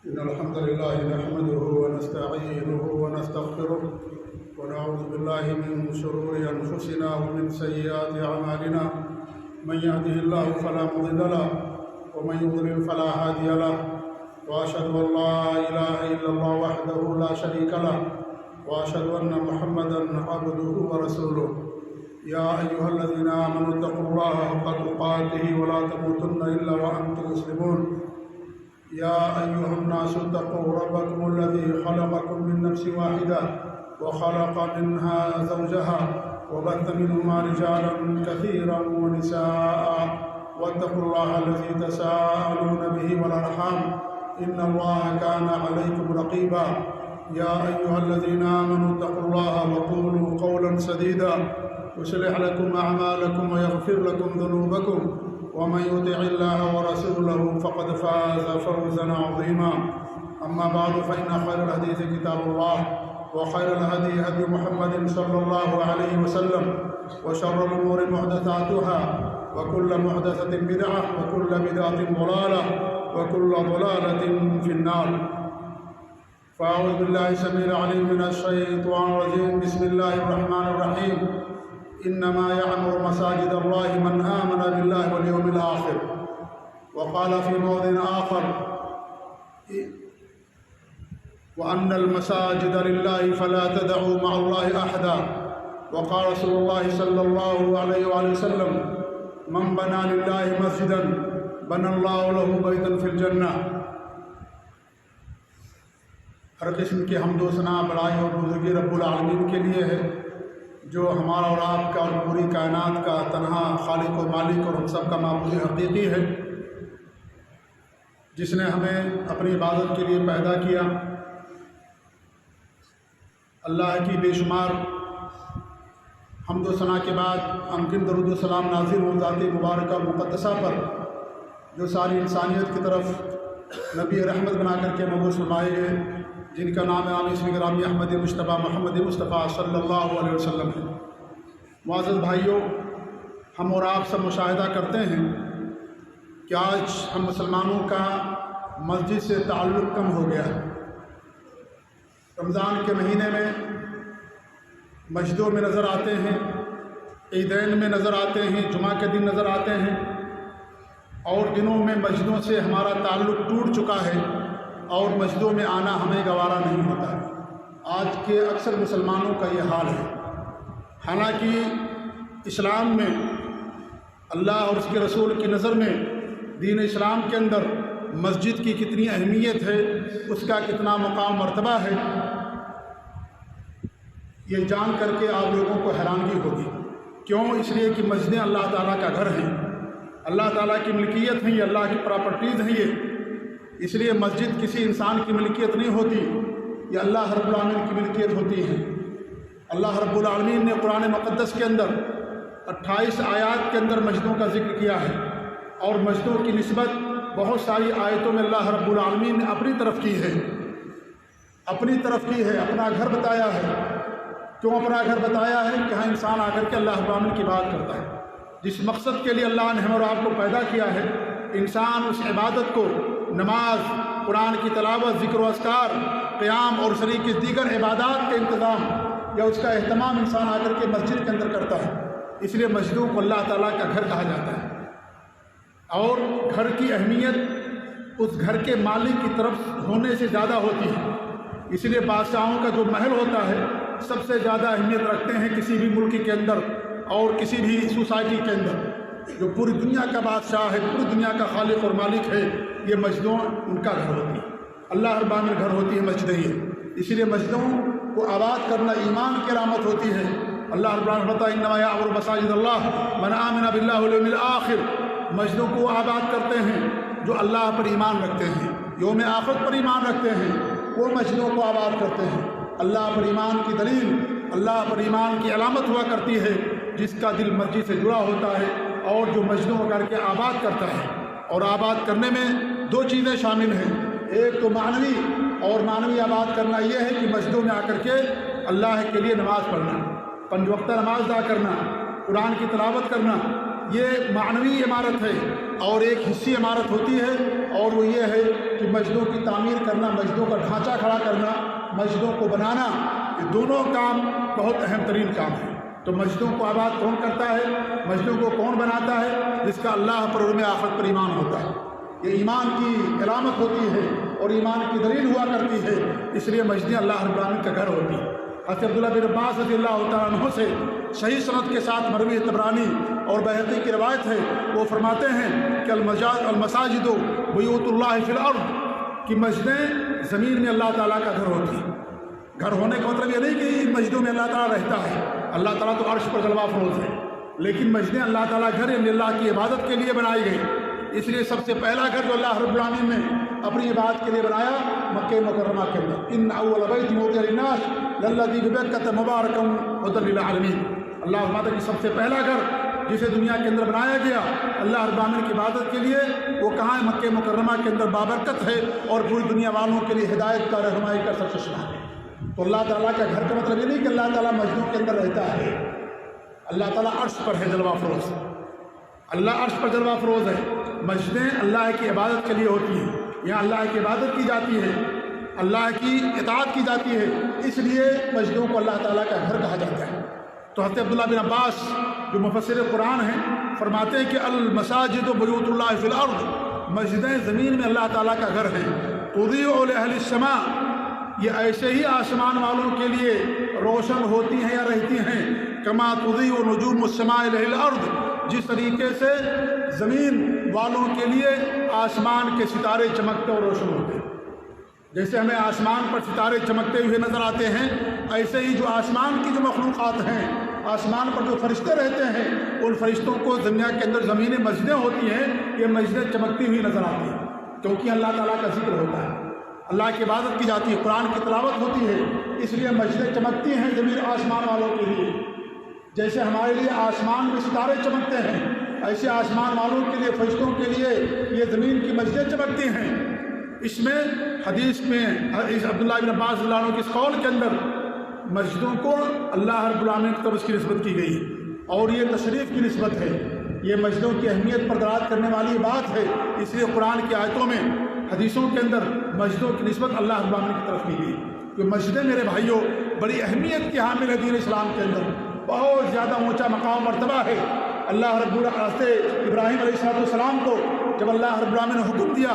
إن الحمد لله نحمده ونستعينه ونستغفره ونعوذ بالله من شرور أنفسنا ومن سيئات أعمالنا. من يهده الله فلا مضل له ومن يضلل فلا هادي له، وأشهد أن لا إله إلا الله وحده لا شريك له، وأشهد أن محمدا عبده ورسوله. يا أيها الذين آمنوا اتقوا الله حق تقاته ولا تموتن إلا وأنتم مسلمون. يا أيها الناس اتقوا ربكم الذي خلقكم من نفس واحدة وخلق منها زوجها وبث منهما رجالا كثيرا ونساء، واتقوا الله الذي تساءلون به والأرحام إن الله كان عليكم رقيبا. يا أيها الذين آمنوا اتقوا الله وقولوا قولا سديدا يصلح لكم أعمالكم ويغفر لكم ذنوبكم، ومن يطع الله ورسوله فقد فاز فوزا عظيما. أما بعد فإن خير الحديث كتاب الله، وخير الهدي هدي محمد صلى الله عليه وسلم، وشر الأمور محدثاتها، وكل محدثة بدعة، وكل بدعة ضلالة، وكل ضلالة في النار. فأعوذ بالله السميع العليم من الشيطان الرجيم. بسم الله الرحمن الرحيم. إنما يعمر مساجد الله من آمن بالله واليوم الآخر. وقال في موضع آخر: وأن المساجد لله فلا تدعوا مع الله أحدا. وقال رسول الله صلى الله عليه وآله وسلم: من بنى لله مسجدا بنى الله له بيتا في الجنة. ہر قسم کی حمد و ثنا بڑائی اور بزرگی رب العالمین کے لیے ہے، جو ہمارا اور آپ کا اور پوری کائنات کا تنہا خالق و مالک اور ہم سب کا معبود حقیقی ہے، جس نے ہمیں اپنی عبادت کے لیے پیدا کیا. اللہ کی بے شمار حمد و ثنا کے بعد ممکن درود و سلام نازل ہو ذات مبارکہ اور مقدسہ پر، جو ساری انسانیت کی طرف نبی رحمت بنا کر کے مبعوث فرمائے گئے، جن کا نام عام اسم گرامی احمد مصطفیٰ محمد مصطفیٰ صلی اللہ علیہ وسلم ہے. معزز بھائیوں، ہم اور آپ سب مشاہدہ کرتے ہیں کہ آج ہم مسلمانوں کا مسجد سے تعلق کم ہو گیا ہے. رمضان کے مہینے میں مسجدوں میں نظر آتے ہیں، عیدین میں نظر آتے ہیں، جمعہ کے دن نظر آتے ہیں، اور دنوں میں مسجدوں سے ہمارا تعلق ٹوٹ چکا ہے اور مسجدوں میں آنا ہمیں گوارا نہیں ہوتا. آج کے اکثر مسلمانوں کا یہ حال ہے. حالانکہ اسلام میں اللہ اور اس کے رسول کی نظر میں دین اسلام کے اندر مسجد کی کتنی اہمیت ہے، اس کا کتنا مقام مرتبہ ہے، یہ جان کر کے آپ لوگوں کو حیرانگی ہوگی. کیوں؟ اس لیے کہ مسجدیں اللہ تعالیٰ کا گھر ہیں، اللہ تعالیٰ کی ملکیت ہیں، یہ اللہ کی پراپرٹیز ہیں. یہ اس لیے مسجد کسی انسان کی ملکیت نہیں ہوتی، یہ اللہ رب العالمین کی ملکیت ہوتی ہے. اللہ رب العالمین نے قرآن مقدس کے اندر 28 آیات کے اندر مسجدوں کا ذکر کیا ہے، اور مسجدوں کی نسبت بہت ساری آیتوں میں اللہ رب العالمین نے اپنی طرف کی ہے، اپنا گھر بتایا ہے. کیوں اپنا گھر بتایا ہے؟ کہ ہاں انسان آ کر کے اللہ رب العالمین کی بات کرتا ہے. جس مقصد کے لیے اللہ نے ہم اور آپ کو پیدا کیا ہے، انسان اس عبادت کو، نماز، قرآن کی تلاوت، ذکر و اذکار، قیام اور شریک دیگر عبادات کے انتظام یا اس کا اہتمام انسان آ کر کے مسجد کے اندر کرتا ہے. اس لیے مسجدوں کو اللہ تعالیٰ کا گھر کہا جاتا ہے. اور گھر کی اہمیت اس گھر کے مالک کی طرف ہونے سے زیادہ ہوتی ہے. اس لیے بادشاہوں کا جو محل ہوتا ہے سب سے زیادہ اہمیت رکھتے ہیں کسی بھی ملک کے اندر اور کسی بھی سوسائٹی کے اندر. جو پوری دنیا کا بادشاہ ہے، پوری دنیا کا خالق اور مالک ہے، یہ مسجدوں ان کا گھر ہوتی ہے. اللہ رب العالمین گھر ہوتی ہے مسجدیں ہی. اسی لیے مسجدوں کو آباد کرنا ایمان کی علامت ہوتی ہے. اللہ رب العالمین بتایا: انما یعمر مساجد اللہ من آمن باللہ والیوم الآخر. مسجدوں کو وہ آباد کرتے ہیں جو اللہ پر ایمان رکھتے ہیں، یوم آخرت پر ایمان رکھتے ہیں، وہ مسجدوں کو آباد کرتے ہیں. اللہ پر ایمان کی دلیل، اللہ پر ایمان کی علامت ہوا کرتی ہے جس کا دل مسجد سے جڑا ہوتا ہے اور جو مسجدوں کر کے آباد کرتا ہے. اور آباد کرنے میں دو چیزیں شامل ہیں. ایک تو معنوی، اور معنوی آباد کرنا یہ ہے کہ مسجدوں میں آ کر کے اللہ کے لیے نماز پڑھنا، 5 وقتہ نماز ادا کرنا، قرآن کی تلاوت کرنا، یہ معنوی عمارت ہے. اور ایک حصی عمارت ہوتی ہے، اور وہ یہ ہے کہ مسجدوں کی تعمیر کرنا، مسجدوں کا ڈھانچہ کھڑا کرنا، مسجدوں کو بنانا، یہ دونوں کام بہت اہم ترین کام ہے۔ تو مسجدوں کو آباد کون کرتا ہے؟ مسجدوں کو کون بناتا ہے؟ جس کا اللہ پر اور یوم آخرت پر ایمان ہوتا ہے۔ یہ ایمان کی علامت ہوتی ہے اور ایمان کی دلیل ہوا کرتی ہے، اس لیے مسجدیں اللہ رب العالمین کا گھر ہوتی ہے۔ حضرت عبداللہ بن عباس رضی اللہ تعالیٰ عنہ سے صحیح سند کے ساتھ مروی طبرانی اور بیہقی کی روایت ہے، وہ فرماتے ہیں کہ المساجد بیوت اللہ فی الارض، کہ مسجدیں زمین میں اللہ تعالیٰ کا گھر ہوتی ہیں۔ گھر ہونے کا مطلب یہ نہیں کہ ان مسجدوں میں اللہ تعالیٰ رہتا ہے، اللہ تعالیٰ تو عرش پر جلوہ افروز ہے، لیکن مسجدیں اللہ تعالیٰ گھر یعنی اللہ کی عبادت کے لیے بنائی گئی۔ اس لیے سب سے پہلا گھر جو اللہ رب العالمین نے اپنی عبادت کے لیے بنایا مکہ مکرمہ کے اندر، ان اول بیت وضع للناس للذی ببکۃ مبارکا ھدی للعالمین۔ اللہ فرماتا ہے کہ سب سے پہلا گھر جسے دنیا کے اندر بنایا گیا اللہ رب العالمین کی عبادت کے لیے، وہ کہاں ہے؟ مکہ مکرمہ کے اندر بابرکت ہے اور پوری دنیا والوں کے لیے ہدایت کا، رہنمائی کا سب چشمہ ہے۔ تو اللہ تعالیٰ کا گھر کا مطلب یہ نہیں کہ اللہ تعالیٰ مسجدوں کے اندر رہتا ہے، اللہ تعالیٰ عرش پر ہے جلوہ افروز، اللہ عرش پر جلوہ افروز ہے۔ مسجدیں اللہ کی عبادت کے لیے ہوتی ہیں، یہاں اللہ کی عبادت کی جاتی ہے، اللہ کی اطاعت کی جاتی ہے، اس لیے مسجدوں کو اللہ تعالیٰ کا گھر کہا جاتا ہے۔ تو حضرت عبداللہ بن عباس جو مفسر قرآن ہیں فرماتے ہیں کہ المساجد بیوت اللہ فی الارض، مسجدیں زمین میں اللہ تعالیٰ کا گھر ہیں، تضیء لأہل السماء، یہ ایسے ہی آسمان والوں کے لیے روشن ہوتی ہیں یا رہتی ہیں، کما تضیء نجوم السماء لأہل الارض، جس طریقے سے زمین والوں کے لیے آسمان کے ستارے چمکتے اور روشن ہوتے ہیں۔ جیسے ہمیں آسمان پر ستارے چمکتے ہوئے نظر آتے ہیں، ایسے ہی جو آسمان کی جو مخلوقات ہیں، آسمان پر جو فرشتے رہتے ہیں، ان فرشتوں کو دنیا کے اندر زمینیں مسجدیں ہوتی ہیں، یہ مسجدیں چمکتی ہوئی نظر آتی ہیں، کیونکہ اللہ تعالیٰ کا ذکر ہوتا ہے، اللہ کی عبادت کی جاتی ہے، قرآن کی تلاوت ہوتی ہے، اس لیے مسجدیں چمکتی ہیں زمین آسمان والوں کے لیے۔ جیسے ہمارے لیے آسمان میں ستارے چمکتے ہیں، ایسے آسمان والوں کے لیے، فرشتوں کے لیے یہ زمین کی مسجدیں چمکتی ہیں۔ اس میں حدیث میں عبداللہ بن عباس رضی اللہ عنہ کے اس قول کے اندر مسجدوں کو اللہ رب العالمین کی طرف اس کی نسبت کی گئی ہے، اور یہ تشریف کی نسبت ہے، یہ مسجدوں کی اہمیت پر دلالت کرنے والی بات ہے، اس لیے قرآن کی آیتوں میں، حدیثوں کے اندر مسجدوں کی نسبت اللہ رب العالمین کی طرف کی گئی۔ کہ مسجدیں میرے بھائیوں بڑی اہمیت کی حامل ہے دین اسلام کے اندر، بہت زیادہ اونچا مقام مرتبہ ہے۔ اللہ رب العالمین ابراہیم علیہ السلام کو جب اللہ رب العالمین نے حکم دیا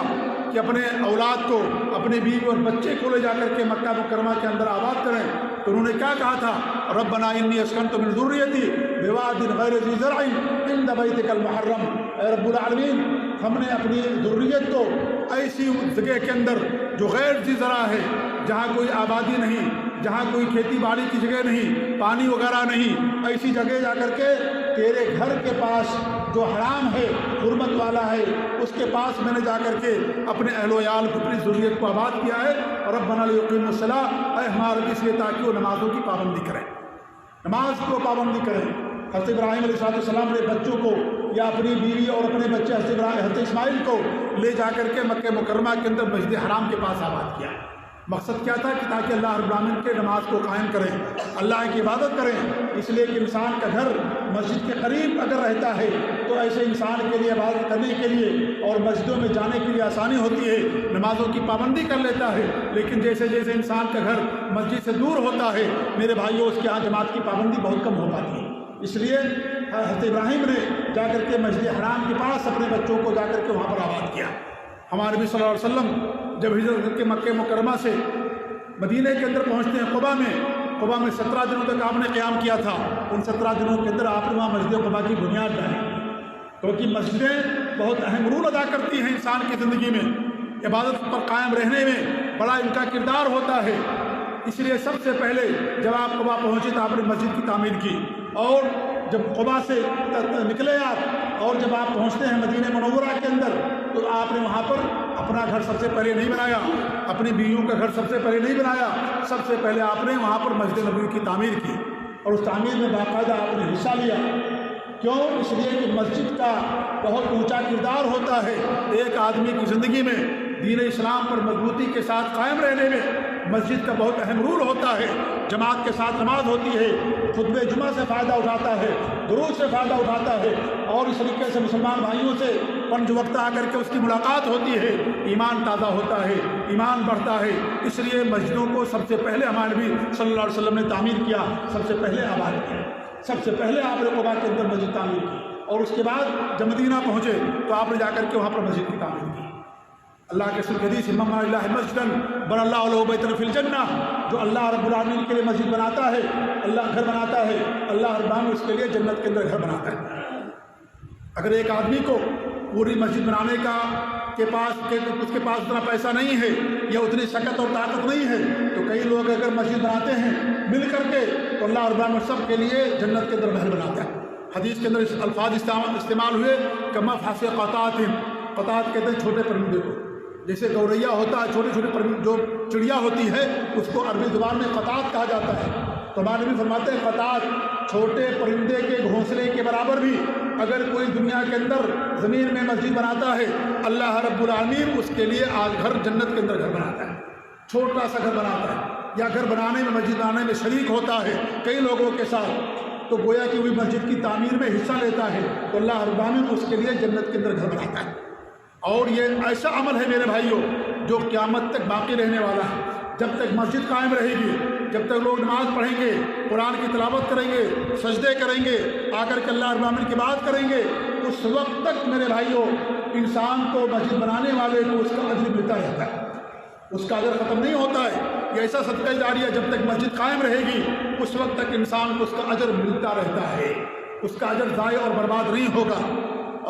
کہ اپنے اولاد کو، اپنے بیوی اور بچے کو لے جا کر کے مکہ مکرمہ کے اندر آباد کریں، تو انہوں نے کیا کہا تھا؟ ربنا انی اسکنت من ذریتی بواد غیر ذی زرع عند بیتک المحرم، اے رب العالمین ہم نے اپنی ذریت کو ایسی جگہ کے اندر جو غیر ذی زرع ہے، جہاں کوئی آبادی نہیں، جہاں کوئی کھیتی باڑی کی جگہ نہیں، پانی وغیرہ نہیں، ایسی جگہ جا کر کے تیرے گھر کے پاس جو حرام ہے، حرمت والا ہے، اس کے پاس میں نے جا کر کے اپنے اہل و عیال کو، اپنی ذریت کو آباد کیا ہے۔ ربنا لیقیموا الصلاۃ، اے ہمارے اس لیے تاکہ وہ نمازوں کی پابندی کریں، نماز کو پابندی کریں۔ حضرت ابراہیم علیہ السلام نے بچوں کو یا اپنی بیوی اور اپنے بچے حضرت اسماعیل کو لے جا کر کے مکہ مکرمہ کے اندر مسجد حرام کے پاس آباد کیا۔ مقصد کیا تھا؟ کہ تاکہ اللہ رب العالمین کے نماز کو قائم کریں، اللہ کی عبادت کریں۔ اس لیے کہ انسان کا گھر مسجد کے قریب اگر رہتا ہے تو ایسے انسان کے لیے عبادت کرنے کے لیے اور مسجدوں میں جانے کے لیے آسانی ہوتی ہے، نمازوں کی پابندی کر لیتا ہے۔ لیکن جیسے جیسے انسان کا گھر مسجد سے دور ہوتا ہے میرے بھائیوں، اس کے یہاں جماعت کی پابندی بہت کم ہو پاتی ہے۔ اس لیے حضرت ابراہیم نے جا کر کے مسجد حرام کے پاس اپنے بچوں کو جا کر کے وہاں پر آباد کیا۔ ہمارے نبی صلی اللہ علیہ وسلم جب ہجرت کر کے مکہ مکرمہ سے مدینہ کے اندر پہنچتے ہیں، قبا میں 17 دنوں تک آپ نے قیام کیا تھا۔ ان 17 دنوں کے اندر آپ نے وہاں مسجد قبا کی بنیاد ڈالی، کیونکہ مسجدیں بہت اہم رول ادا کرتی ہیں انسان کی زندگی میں، عبادت پر قائم رہنے میں بڑا ان کا کردار ہوتا ہے۔ اس لیے سب سے پہلے جب آپ قبا پہنچے تو آپ نے مسجد کی تعمیر کی، اور جب قبا سے نکلے آپ اور جب آپ پہنچتے ہیں مدینہ منورہ کے اندر تو آپ نے وہاں پر اپنا گھر سب سے پہلے نہیں بنایا، اپنی بیویوں کا گھر سب سے پہلے نہیں بنایا، سب سے پہلے آپ نے وہاں پر مسجد نبوی کی تعمیر کی، اور اس تعمیر میں باقاعدہ آپ نے حصہ لیا۔ کیوں؟ اس لیے کہ مسجد کا بہت اونچا کردار ہوتا ہے ایک آدمی کی زندگی میں دین اسلام پر مضبوطی کے ساتھ قائم رہنے میں۔ مسجد کا بہت اہم رول ہوتا ہے، جماعت کے ساتھ نماز ہوتی ہے، خطبہ جمعہ سے فائدہ اٹھاتا ہے، درود سے فائدہ اٹھاتا ہے، اور اس طریقے سے مسلمان بھائیوں سے پنج وقت آ کر کے اس کی ملاقات ہوتی ہے، ایمان تازہ ہوتا ہے، ایمان بڑھتا ہے۔ اس لیے مسجدوں کو سب سے پہلے ہمارے نبی صلی اللہ علیہ وسلم نے تعمیر کیا، سب سے پہلے آباد کیا، سب سے پہلے آپ نے قباء کے اندر مسجد تعمیر کی، اور اس کے بعد جب مدینہ پہنچے تو آپ نے جا کر کے وہاں پر مسجد کی تعمیر کی۔ اللہ کے رسول حدیث من بنى للہ مسجدا بنى اللہ له بیتا فی الجنہ، جو اللہ رب العالمین کے لیے مسجد بناتا ہے، اللہ گھر بناتا ہے، اللہ رب العالمین اس کے لیے جنت کے اندر گھر بناتا ہے۔ اگر ایک آدمی کو پوری مسجد بنانے کا اس کے پاس اتنا پیسہ نہیں ہے یا اتنی شکت اور طاقت نہیں ہے، تو کئی لوگ اگر مسجد بناتے ہیں مل کر کے تو اللہ رب العالمین سب کے لیے جنت کے اندر گھر بناتا ہے۔ حدیث کے اندر الفاظ استعمال ہوئے کہ مفحص قطعات، قطعات کہتے ہیں چھوٹے پرندے کو، جیسے گوریا ہوتا ہے، چھوٹے چھوٹے جو چڑیا ہوتی ہے اس کو عربی زبان میں قطعات کہا جاتا ہے۔ تو ہمارے نبی فرماتے ہیں قطعات چھوٹے پرندے کے گھونسلے کے برابر بھی اگر کوئی دنیا کے اندر زمین میں مسجد بناتا ہے، اللہ رب العالمین اس کے لیے آج گھر جنت کے اندر گھر بناتا ہے، چھوٹا سا گھر بناتا ہے، یا گھر بنانے میں مسجد بنانے میں شریک ہوتا ہے کئی لوگوں کے ساتھ، تو گویا کہ وہ مسجد کی تعمیر میں حصہ لیتا ہے، تو اللہ رب العالمین اس کے لیے جنت کے اندر گھر بناتا ہے۔ اور یہ ایسا عمل ہے میرے بھائیوں جو قیامت تک باقی رہنے والا ہے۔ جب تک مسجد قائم رہے گی، جب تک لوگ نماز پڑھیں گے، قرآن کی تلاوت کریں گے، سجدے کریں گے، آ کر کے اللہ رب العالمین کی بات کریں گے، اس وقت تک میرے بھائیوں انسان کو مسجد بنانے والے کو اس کا اجر ملتا رہتا ہے، اس کا اجر ختم نہیں ہوتا ہے۔ یہ ایسا صدقہ جاریہ جب تک مسجد قائم رہے گی اس وقت تک انسان کو اس کا اجر ملتا رہتا ہے، اس کا اجر ضائع اور برباد نہیں ہوگا۔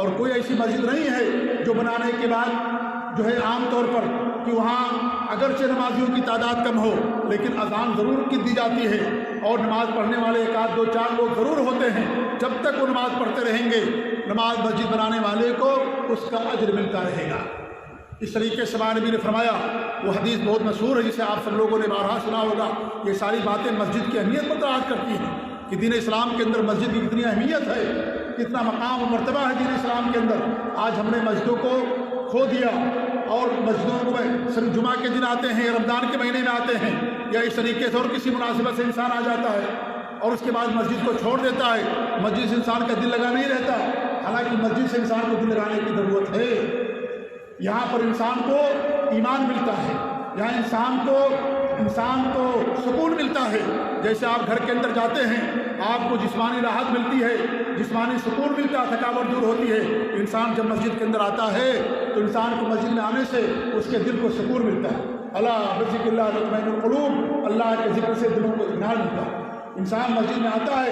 اور کوئی ایسی مسجد نہیں ہے جو بنانے کے بعد جو ہے عام طور پر کہ وہاں اگرچہ نمازیوں کی تعداد کم ہو لیکن اذان ضرور کی دی جاتی ہے، اور نماز پڑھنے والے ایک آدھ دو چار لوگ ضرور ہوتے ہیں، جب تک وہ نماز پڑھتے رہیں گے نماز مسجد بنانے والے کو اس کا اجر ملتا رہے گا۔ اس طریقے سے ہمارے نبی نے فرمایا، وہ حدیث بہت مشہور ہے جسے آپ سب لوگوں نے بارہا سنا ہوگا، یہ ساری باتیں مسجد کی اہمیت متعارف کرتی ہیں کہ دین اسلام کے اندر مسجد کی کتنی اہمیت ہے، کتنا مقام و مرتبہ ہے دین اسلام کے اندر۔ آج ہم نے مسجدوں کو کھو دیا، اور مسجدوں میں صرف جمعہ کے دن آتے ہیں، رمضان کے مہینے میں آتے ہیں، یا اس طریقے سے اور کسی مناسبت سے انسان آ جاتا ہے اور اس کے بعد مسجد کو چھوڑ دیتا ہے، مسجد سے انسان کا دل لگا نہیں رہتا۔ حالانکہ مسجد سے انسان کو دل لگانے کی ضرورت ہے۔ یہاں پر انسان کو ایمان ملتا ہے، یہاں انسان کو سکون ملتا ہے۔ جیسے آپ گھر کے اندر جاتے ہیں آپ کو جسمانی راحت ملتی ہے، جسمانی سکون ملتا ہے، تھکاوٹ دور ہوتی ہے۔ انسان جب مسجد کے اندر آتا ہے تو انسان کو مسجد میں آنے سے اس کے دل کو سکون ملتا ہے۔ الا بذکر اللہ تطمئن القلوب، اللہ کے ذکر سے دلوں کو اطمینان ملتا ہے۔ انسان مسجد میں آتا ہے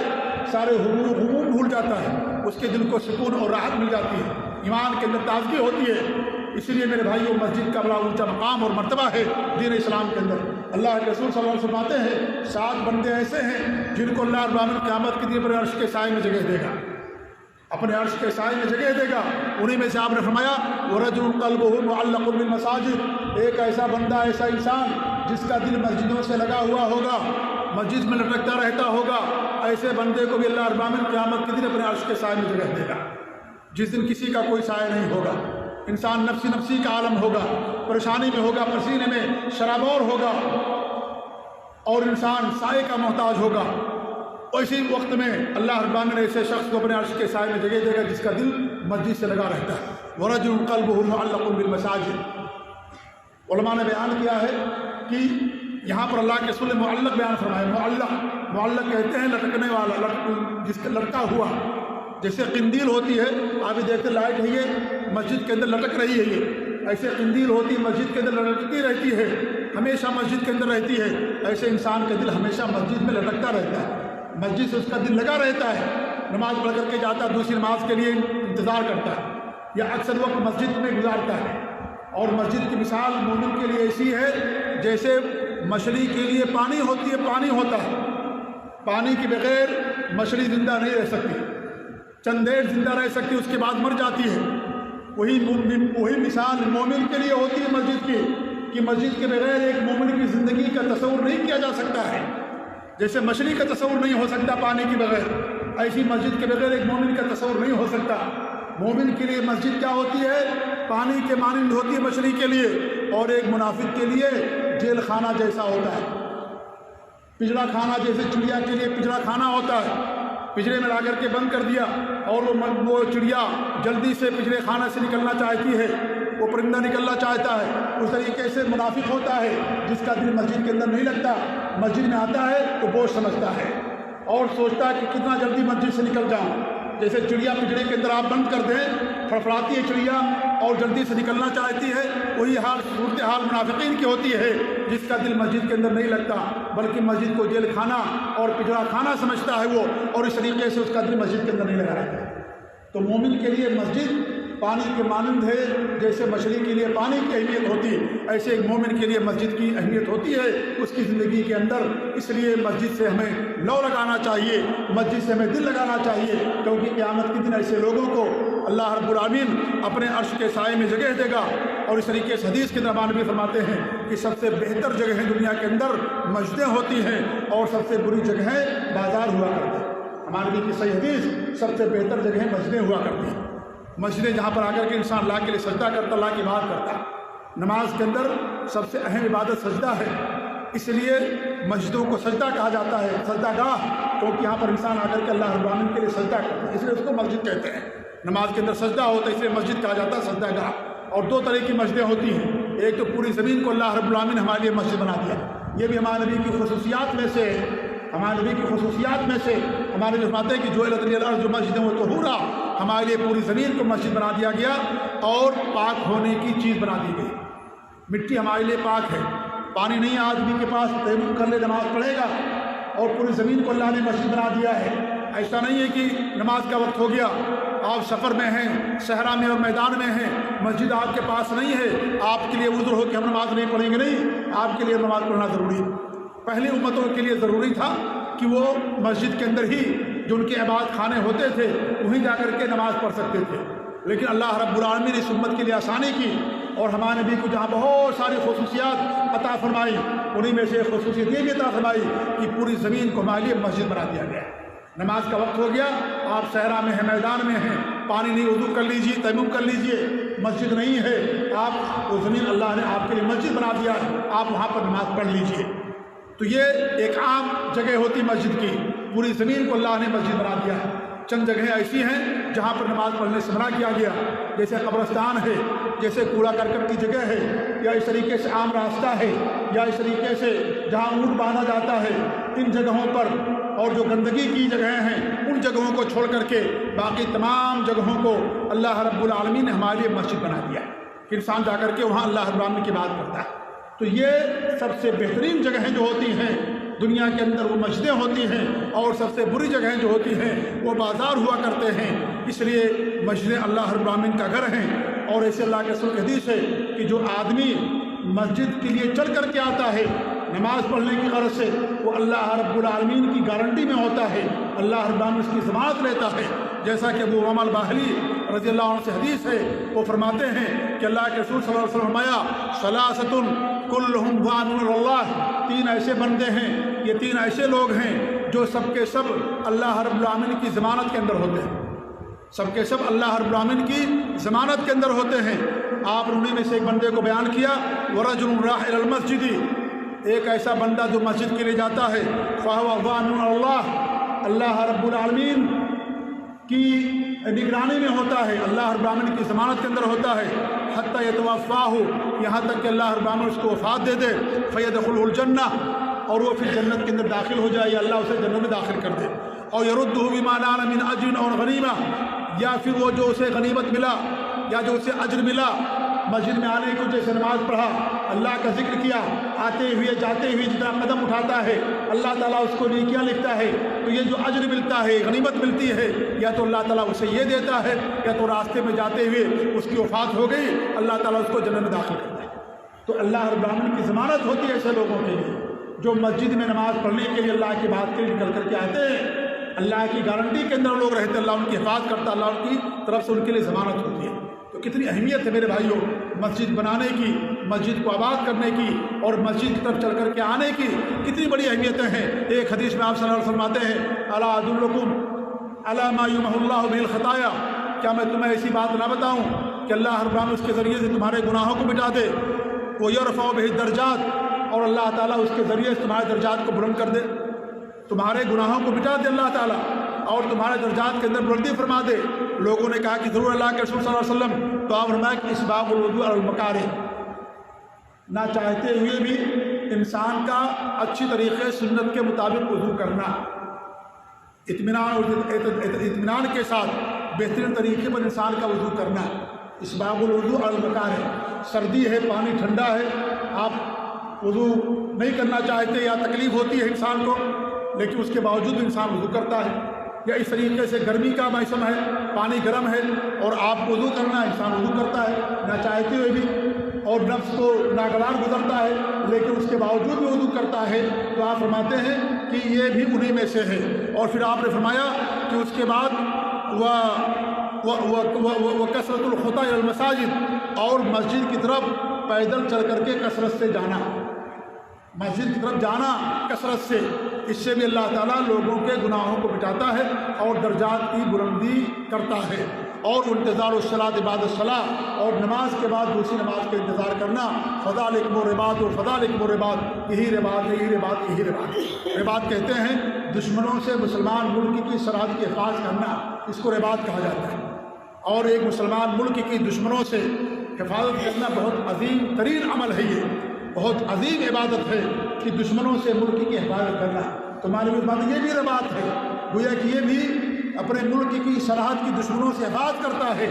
سارے غموم بھول جاتا ہے، اس کے دل کو سکون اور راحت مل جاتی ہے، ایمان کے اندر تازگی ہوتی ہے۔ اس لیے میرے بھائیوں مسجد کا بڑا اونچا مقام اور مرتبہ ہے دین اسلام کے اندر۔ اللہ کے رسول صلی اللہ علیہ وسلم فرماتے ہیں 7 بندے ایسے ہیں جن کو اللہ رب العالمین قیامت کے دن پر عرش کے سائے میں جگہ دے گا، اپنے عرش کے سائے میں جگہ دے گا۔ انہی میں سے آپ نے فرمایا وَرَجُلٌ قَلْبُهُ مُعَلَّقٌ بِالْمَسَاجِدِ، ایک ایسا بندہ، ایسا انسان جس کا دل مسجدوں سے لگا ہوا ہوگا، مسجد میں لٹکتا رہتا ہوگا، ایسے بندے کو بھی اللہ رب العالمین قیامت کے دن اپنے عرش کے سائے میں جگہ دے گا، جس دن کسی کا کوئی سایہ نہیں ہوگا۔ انسان نفسی کا عالم ہوگا، پریشانی میں ہوگا، پسینے میں شرابور ہوگا، اور انسان سائے کا محتاج ہوگا۔ اور اسی وقت میں اللہ رب العالمین نے ایسے شخص کو اپنے عرش کے سائے میں جگہ دے گا جس کا دل مسجد سے لگا رہتا ہے۔ وَرَجُلٌ قَلْبُهُ مُعَلَّقٌ بِالْمَسَاجِدِ، علماء نے بیان کیا ہے کہ یہاں پر اللہ کے رسول معلق بیان فرمایا۔ معلق کہتے ہیں لٹکنے والا، جس کا لٹکا ہوا، جیسے قندیل ہوتی ہے، آپ بھی دیکھتے لائٹ ہے یہ مسجد کے اندر لٹک رہی ہے، یہ ایسے قندیل ہوتی ہے مسجد کے اندر لٹکتی رہتی ہے، ہمیشہ مسجد کے اندر رہتی ہے۔ ایسے انسان کا دل ہمیشہ مسجد میں لٹکتا رہتا ہے، مسجد سے اس کا دل لگا رہتا ہے، نماز پڑھ کر کے جاتا ہے، دوسری نماز کے لیے انتظار کرتا ہے، یا اکثر وقت مسجد میں گزارتا ہے۔ اور مسجد کی مثال مومن کے لیے ایسی ہے جیسے مچھلی کے لیے پانی ہوتی ہے، پانی ہوتا ہے، پانی کے بغیر مچھلی زندہ نہیں رہ سکتی، چند دیر زندہ رہ سکتی، اس کے بعد مر جاتی ہے۔ وہی مثال مومن کے لیے ہوتی ہے مسجد کی، کہ مسجد کے بغیر ایک مومن کی زندگی کا تصور نہیں کیا جا سکتا ہے، جیسے مچھلی کا تصور نہیں ہو سکتا پانی کے بغیر، ایسی مسجد کے بغیر ایک مومن کا تصور نہیں ہو سکتا۔ مومن کے لیے مسجد کیا ہوتی ہے؟ پانی کے مانند ہوتی ہے مچھلی کے لیے، اور ایک منافق کے لیے جیل خانہ جیسا ہوتا ہے، پجڑا خانہ جیسے چڑیا کے لیے پجڑا خانہ ہوتا ہے، پجڑے میں لا کر کے بند کر دیا اور وہ چڑیا جلدی سے پجڑے خانہ سے نکلنا چاہتی ہے، وہ پرندہ نکلنا چاہتا ہے، اس طریقے سے منافق ہوتا ہے جس کا دل مسجد کے اندر نہیں لگتا، مسجد میں آتا ہے تو بوجھ سمجھتا ہے اور سوچتا ہے کہ کتنا جلدی مسجد سے نکل جاؤں۔ جیسے چڑیا پجڑے کے اندر آپ بند کر دیں، فڑفڑاتی ہے چڑیا اور جلدی سے نکلنا چاہتی ہے، وہی صورتحال منافقین کی ہوتی ہے جس کا دل مسجد کے اندر نہیں لگتا بلکہ مسجد کو جیل خانہ اور پجڑا خانہ سمجھتا ہے وہ، اور اس طریقے سے اس کا دل مسجد کے اندر نہیں لگا رہتا ہے۔ تو مومن کے لیے مسجد پانی کے مانند ہے، جیسے مچھلی کے لیے پانی کی اہمیت ہوتی ہے ایسے ایک مومن کے لیے مسجد کی اہمیت ہوتی ہے اس کی زندگی کے اندر۔ اس لیے مسجد سے ہمیں لو لگانا چاہیے، مسجد سے ہمیں دل لگانا چاہیے، کیونکہ قیامت کے دن ایسے لوگوں کو اللہ رب العالمین اپنے عرش کے سائے میں جگہ دے گا۔ اور اس طریقے سے حدیث کے زبان بھی فرماتے ہیں کہ سب سے بہتر جگہیں دنیا کے اندر مسجدیں ہوتی ہیں اور سب سے بری جگہیں بازار ہوا کرتے ہیں۔ ہمارے نبی کی صحیح حدیث، سب سے بہتر جگہیں مسجدیں ہوا کرتی ہیں، مسجدیں جہاں پر آ کر کے انسان اللہ کے لیے سجدہ کرتا، اللہ کی بات کرتا۔ نماز کے اندر سب سے اہم عبادت سجدہ ہے، اس لیے مسجدوں کو سجدہ کہا جاتا ہے، سجدہ گاہ، کیونکہ یہاں پر انسان آ کر کے اللہ رب العالمین کے لیے سجدہ کرتا ہے، اس لیے اس کو مسجد کہتے ہیں۔ نماز کے اندر سجدہ ہوتا ہے اس لیے مسجد کہا جاتا ہے سجدہ گاہ۔ اور دو طرح کی مسجدیں ہوتی ہیں، ایک تو پوری زمین کو اللہ رب العالمین نے ہمارے لیے مسجد بنا دیا، یہ بھی ہمارے نبی کی خصوصیات میں سے ہے، ہمارے نبی کی خصوصیات میں سے ہمارے جو فرماتے ہیں کہ جو الارض جو مسجدیں وہ طہورا، ہمارے لیے پوری زمین کو مسجد بنا دیا گیا اور پاک ہونے کی چیز بنا دی گئی۔ مٹی ہمارے لیے پاک ہے، پانی نہیں آدمی کے پاس تیمم کر لے نماز پڑھے گا، اور پوری زمین کو اللہ نے مسجد بنا دیا ہے۔ ایسا نہیں ہے کہ نماز کا وقت ہو گیا، آپ سفر میں ہیں، صحرا میں اور میدان میں ہیں، مسجد آپ کے پاس نہیں ہے، آپ کے لیے عذر ہو کہ ہم نماز نہیں پڑھیں گے، نہیں، آپ کے لیے نماز پڑھنا ضروری ہے۔ پہلی امتوں کے لیے ضروری تھا کہ وہ مسجد کے اندر ہی جو ان کے عبادت خانے ہوتے تھے وہیں جا کر کے نماز پڑھ سکتے تھے، لیکن اللہ رب العالمین نے اس امت کے لیے آسانی کی اور ہمارے نبی کو جہاں بہت ساری خصوصیات عطا فرمائی، انہیں میں سے خصوصیت یہ بھی عطا فرمائی کہ پوری زمین کو ہمارے لیے مسجد بنا دیا گیا۔ نماز کا وقت ہو گیا، آپ صحرا میں ہیں، میدان میں ہیں، پانی نہیں، وضو کر لیجیے، تیمم کر لیجیے، مسجد نہیں ہے، آپ وہ زمین اللہ نے آپ کے لیے مسجد بنا دیا، آپ وہاں پر نماز پڑھ لیجیے۔ تو یہ ایک عام جگہ ہوتی مسجد کی، پوری زمین کو اللہ نے مسجد بنا دیا ہے۔ چند جگہیں ایسی ہیں جہاں پر نماز پڑھنے سے منع کیا گیا، جیسے قبرستان ہے، جیسے کوڑا کرکٹ کی جگہ ہے، یا اس طریقے سے عام راستہ ہے، یا اس طریقے سے جہاں اونٹ باندھا جاتا ہے، ان جگہوں پر، اور جو گندگی کی جگہیں ہیں ان جگہوں کو چھوڑ کر کے باقی تمام جگہوں کو اللہ رب العالمین نے ہمارے لیے مسجد بنا دیا کہ انسان جا کر کے وہاں اللہ رب العالمین کی بات کرتا ہے۔ تو یہ سب سے بہترین جگہیں جو ہوتی ہیں دنیا کے اندر وہ مسجدیں ہوتی ہیں، اور سب سے بری جگہیں جو ہوتی ہیں وہ بازار ہوا کرتے ہیں۔ اس لیے مسجدیں اللہ رب العالمین کا گھر ہیں، اور ایسے اللہ کے رسول کی حدیث ہے کہ جو آدمی مسجد کے لیے چل کر کے آتا ہے نماز پڑھنے کی غرض سے، وہ اللہ رب العالمین کی گارنٹی میں ہوتا ہے، اللہ رب العالمین اس کی ضمانت لیتا ہے۔ جیسا کہ ابو امامہ الباہلی رضی اللہ عنہ سے حدیث ہے، وہ فرماتے ہیں کہ اللہ کے رسول صلی اللہ علیہ وسلم فرمایا، ثلاثۃ کلہم ضامن اللہ، تین ایسے بندے ہیں، یہ تین ایسے لوگ ہیں جو سب کے سب اللہ رب العالمین کی ضمانت کے اندر ہوتے ہیں، سب کے سب اللہ رب العالمین کی ضمانت کے اندر ہوتے ہیں۔ آپ نے انہیں میں سے ایک بندے کو بیان کیا، ورجل راح الی المسجد، ایک ایسا بندہ جو مسجد کے لیے جاتا ہے، فہو ضامن اللہ، اللہ رب العالمین کی نگرانی میں ہوتا ہے، اللہ رب العالمین کی ضمانت کے اندر ہوتا ہے، حتی یتوفاہ، یہاں تک کہ اللہ رب العالمین اس کو وفات دے دے، فیدخلہ الجنہ، اور وہ پھر جنت کے اندر داخل ہو جائے، یا اللہ اسے جنت میں داخل کر دے، اور یردہ بما نال من اجر اور غنیمہ، یا پھر وہ جو اسے غنیمت ملا یا جو اسے اجر ملا، مسجد میں آنے کو، جیسے نماز پڑھا، اللہ کا ذکر کیا، آتے ہوئے جاتے ہوئے جتنا قدم اٹھاتا ہے اللہ تعالیٰ اس کو نیکیاں لکھتا ہے، تو یہ جو اجر ملتا ہے، غنیمت ملتی ہے، یا تو اللہ تعالیٰ اسے یہ دیتا ہے، یا تو راستے میں جاتے ہوئے اس کی وفات ہو گئی، اللہ تعالیٰ اس کو جنت میں داخل کرتا ہے۔ تو اللہ رب العالمین کی ضمانت ہوتی ہے ایسے لوگوں کے لیے جو مسجد میں نماز پڑھنے کے لیے اللہ کی بات کے لیے نکل کر کے آتے ہیں، اللہ کی گارنٹی کے اندر لوگ رہتے ہیں، اللہ ان کی حفاظت کرتا، اللہ ان کی طرف سے ان کے لیے ضمانت ہوتی ہے۔ تو کتنی اہمیت ہے میرے بھائیوں مسجد بنانے کی، مسجد کو آباد کرنے کی، اور مسجد کی طرف چل کر کے آنے کی کتنی بڑی اہمیتیں ہیں۔ ایک حدیث میں آپ صلی اللہ علیہ وسلم فرماتے ہیں، الا ادلکم علی ما یمحو اللہ بہ الخطایا، کیا میں تمہیں ایسی بات نہ بتاؤں کہ اللہ رب العالمین اس کے ذریعے سے تمہارے گناہوں کو مٹا دے، وَيَرْفَعُ بِهِ الدَّرَجَاتِ، اور اللہ تعالیٰ اس کے ذریعے سے تمہارے درجات کو بلند کر دے، تمہارے گناہوں کو مٹا دے اللہ تعالیٰ اور تمہارے درجات کے اندر بلندی فرما دے۔ لوگوں نے کہا کہ ضرور اللہ کے رسول صلی اللہ علیہ وسلم، تو آپ فرمایا کہ اسباغ الوضوء علی المکارہ، نہ چاہتے ہوئے بھی انسان کا اچھی طریقے سنت کے مطابق وضو کرنا، اطمینان کے ساتھ بہترین طریقے پر انسان کا وضو کرنا۔ اسباغ الوضوء علی المکارہ، سردی ہے، پانی ٹھنڈا ہے، آپ وضو نہیں کرنا چاہتے یا تکلیف ہوتی ہے انسان کو، لیکن اس کے باوجود بھی انسان وضو کرتا ہے، یا اس طریقے سے گرمی کا موسم ہے، پانی گرم ہے اور آپ وضو کرنا، انسان وضو کرتا ہے نہ چاہتے ہوئے بھی، اور نفس کو ناگوار گزرتا ہے لیکن اس کے باوجود بھی وضو کرتا ہے، تو آپ فرماتے ہیں کہ یہ بھی انہی میں سے ہے۔ اور پھر آپ نے فرمایا کہ اس کے بعد وَكَثْرَةُ الْخُطَىٰ إِلَى الْمَسَاجِدِ، اور مسجد کی طرف پیدل چل کر کے کثرت سے جانا، مسجد کی طرف جانا کثرت سے، اس سے بھی اللہ تعالیٰ لوگوں کے گناہوں کو مٹاتا ہے اور درجات کی بلندی کرتا ہے۔ اور انتظار الصلاۃ بعد الصلاۃ، اور نماز کے بعد دوسری نماز کا انتظار کرنا، فذالکم الرباط، اور فذالکم الرباط، یہی رباط ہے، یہی رباط، یہی رباط۔ رباط کہتے ہیں دشمنوں سے مسلمان ملک کی سرحد کی حفاظت کرنا، اس کو رباط کہا جاتا ہے۔ اور ایک مسلمان ملک کی دشمنوں سے حفاظت کرنا بہت عظیم ترین عمل ہے، یہ بہت عظیم عبادت ہے کہ دشمنوں سے ملک کی حفاظت کرنا۔ تو معلوم بات یہ بھی رباط ہے، گویا کہ یہ بھی اپنے ملک کی سرحد کی دشمنوں سے حفاظت کرتا ہے۔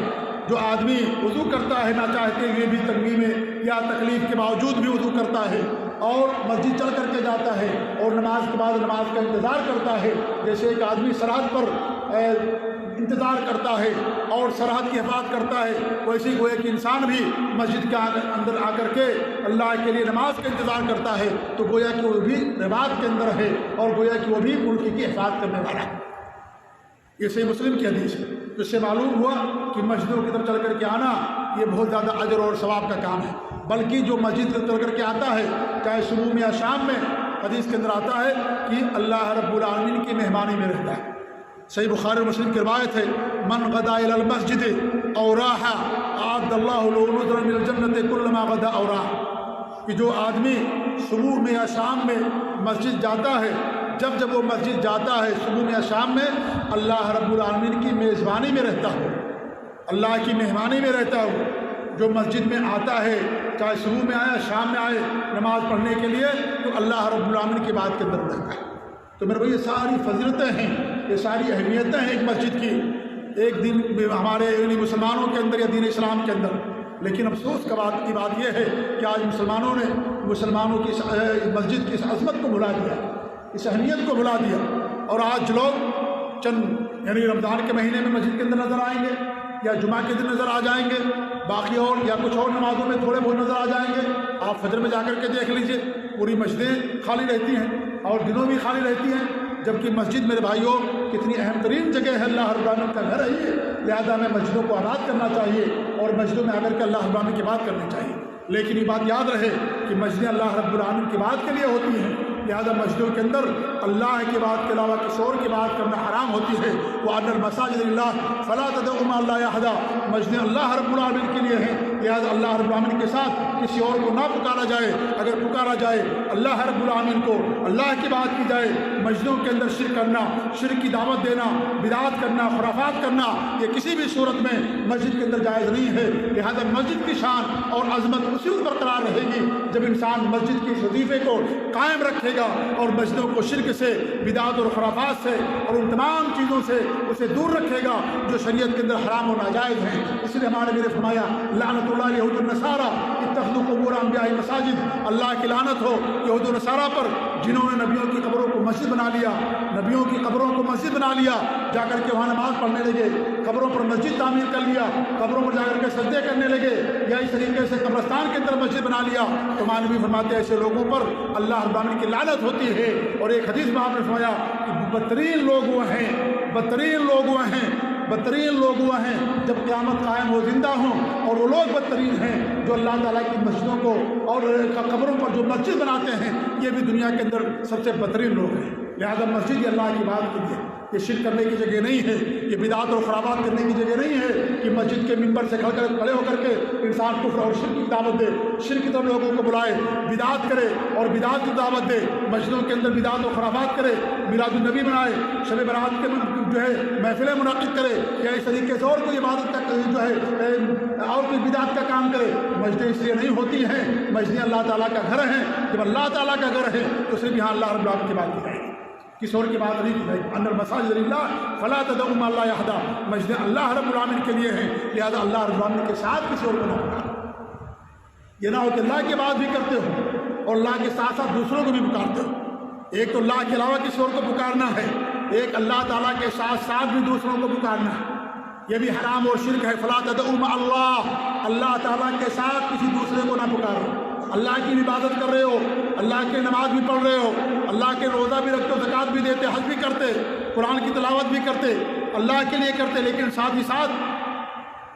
جو آدمی وضو کرتا ہے نہ چاہتے ہوئے بھی، تنگی میں یا تکلیف کے باوجود بھی وضو کرتا ہے اور مسجد چل کر کے جاتا ہے اور نماز کے بعد نماز کا انتظار کرتا ہے، جیسے ایک آدمی سرحد پر انتظار کرتا ہے اور سرحد کی حفاظت کرتا ہے، ویسے گویا کہ انسان بھی مسجد کے اندر آ کر کے اللہ کے لیے نماز کا انتظار کرتا ہے، تو گویا کہ وہ بھی رباط کے اندر ہے اور گویا کہ وہ بھی ملک کی حفاظت کرنے والا ہے۔ یہ صحیح مسلم کی حدیث ہے، جس سے معلوم ہوا کہ مسجدوں کی طرف چل کر کے آنا یہ بہت زیادہ اجر اور ثواب کا کام ہے، بلکہ جو مسجد کی طرف چل کر کے آتا ہے چاہے صبح میں یا شام میں، حدیث کے اندر آتا ہے کہ اللہ رب العالمین کی مہمانی میں رہتا ہے۔ صحیح بخاری اور مسلم کی روایت ہے، من غدا الی المسجد او راح اعد اللہ له نزلا من الجنۃ کلما غدا او راح، کہ جو آدمی صبح میں یا شام میں مسجد جاتا ہے، جب وہ مسجد جاتا ہے صبح میں یا شام میں، اللہ رب العالمین کی میزبانی میں رہتا ہو، اللہ کی مہمانی میں رہتا ہو۔ جو مسجد میں آتا ہے چاہے صبح میں آیا شام میں آئے نماز پڑھنے کے لیے، تو اللہ رب العالمین کی بات کے اندر رہتا ہے۔ تو میرے بھائی یہ ساری فضیلتیں ہیں، یہ ساری اہمیتیں ہیں ایک مسجد کی، ایک دن ہمارے مسلمانوں کے اندر یا دین اسلام کے اندر۔ لیکن افسوس کی بات یہ ہے کہ آج مسلمانوں کی مسجد کی اس عظمت کو بھلا دیا، اس اہمیت کو بھلا دیا، اور آج لوگ چند یعنی رمضان کے مہینے میں مسجد کے اندر نظر آئیں گے یا جمعہ کے دن نظر آ جائیں گے، باقی اور یا کچھ اور نمازوں میں تھوڑے بہت نظر آ جائیں گے۔ آپ فجر میں جا کر کے دیکھ لیجئے پوری مسجدیں خالی رہتی ہیں اور دنوں بھی خالی رہتی ہیں، جبکہ مسجد میرے بھائیوں کتنی اہم ترین جگہ ہے، اللہ رب العالمین کا گھر ہے یہ، لہذا ہمیں مسجدوں کو آباد کرنا چاہیے اور مسجدوں میں آ کر کے اللہ رب العالمین کی بات کرنی چاہیے۔ لیکن یہ بات یاد رہے کہ مسجدیں اللہ رب العالمین کی بات کے لیے ہوتی ہیں، لہذا مسجدوں کے اندر اللہ کی بات کے علاوہ کسی اور کی بات کرنا حرام ہوتی ہے۔ وَأَنَّ الْمَسَاجِدَ لِلَّهِ فَلَا تَدْعُوا مَعَ اللَّهِ أَحَدًا، مسجدیں اللہ رب العالمین کے لیے ہیں، لہذا اللہ رب العالمین کے ساتھ کسی اور کو نہ پکارا جائے۔ اگر پکارا جائے اللہ رب العالمین کو، اللہ کی بات کی جائے، مسجدوں کے اندر شرک کرنا، شرک کی دعوت دینا، بدعات کرنا، خرافات کرنا، یہ کسی بھی صورت میں مسجد کے اندر جائز نہیں ہے۔ لہذا مسجد کی شان اور عظمت اسی وقت برقرار رہے گی جب انسان مسجد کے وظیفے کو قائم رکھے گا اور مسجدوں کو شرک سے، بدعات اور خرافات سے اور ان تمام چیزوں سے اسے دور رکھے گا جو شریعت کے اندر حرام و ناجائز ہیں۔ اس لیے ہمارے نبی نے فرمایا لعنت اللہ علی یہود النصارى اتخذوا قبور انبیاء مساجد، اللہ کی لعنت ہو یہود و نصارہ پر جنہوں نے نبیوں کی قبروں کو مسجد بنا لیا، نبیوں کی قبروں کو مسجد بنا لیا، جا کر کے وہاں نماز پڑھنے لگے، قبروں پر مسجد تعمیر کر لیا، قبروں پر جا کر کے سجدے کرنے لگے، یا اس طریقے سے قبرستان کے اندر مسجد بنا لیا۔ تو ہمارے نبی فرماتے ہیں ایسے لوگوں پر اللہ رب العالمین کی لعنت ہوتی ہے۔ اور ایک حدیث میں آپ نے فرمایا کہ بدترین لوگ وہ ہیں، بدترین لوگ وہ ہیں، بدترین لوگ وہ ہیں جب قیامت قائم ہو زندہ ہوں، اور وہ لوگ بدترین ہیں جو اللہ تعالیٰ کی مسجدوں کو اور قبروں پر جو مسجد بناتے ہیں، یہ بھی دنیا کے اندر سب سے بدترین لوگ ہیں۔ لہذا مسجد اللہ کی بات کے لیے یہ شرک کرنے کی جگہ نہیں ہے، یہ بدعات اور خرابات کرنے کی جگہ نہیں ہے کہ مسجد کے ممبر سے کھڑے ہو کر کے انسان کفر اور شرک کی دعوت دے، شرک کی طرف لوگوں کو بلائے، بدعات کرے اور بدعات کی دعوت دے، مسجدوں کے اندر بدعات اور خرابات کرے، میلاد النبی منائے، شب برات کے جو ہے محفلیں منعقد کرے، یا اس طریقے سے اور کوئی عبادت کا جو ہے اور کوئی بدعات کا کام کرے۔ مسجدیں اس لیے نہیں ہوتی ہیں، مسجدیں اللہ تعالیٰ کا گھر ہیں، جب اللہ تعالیٰ کا گھر ہے تو صرف یہاں اللہ رب العالمین کی بات کی جائے گی، کسی اور کی بات نہیں کی جائے گی۔ ان المساجد للہ فلا تدعوا مع اللہ احدا، مسجدیں اللہ رب العالمین کے لیے ہیں، لہذا اللہ رب العالمین کے ساتھ کسی اور کو نہ پکارو۔ یہ نہ ہو کہ اللہ کی بات بھی کرتے ہو اور اللہ کے ساتھ ساتھ دوسروں کو بھی پکارتے ہو۔ ایک تو اللہ کے علاوہ کسی اور کو پکارنا ہے، ایک اللہ تعالیٰ کے ساتھ ساتھ بھی دوسروں کو پکارنا ہے، یہ بھی حرام اور شرک ہے۔ فلا تدعوا مع اللہ، اللہ تعالیٰ کے ساتھ کسی دوسرے کو نہ پکارو۔ اللہ کی عبادت کر رہے ہو، اللہ کی نماز بھی پڑھ رہے ہو، اللہ کے روزہ بھی رکھتے ہو، زکوٰۃ بھی دیتے، حج بھی کرتے، قرآن کی تلاوت بھی کرتے، اللہ کے لیے کرتے، لیکن ساتھ ہی ساتھ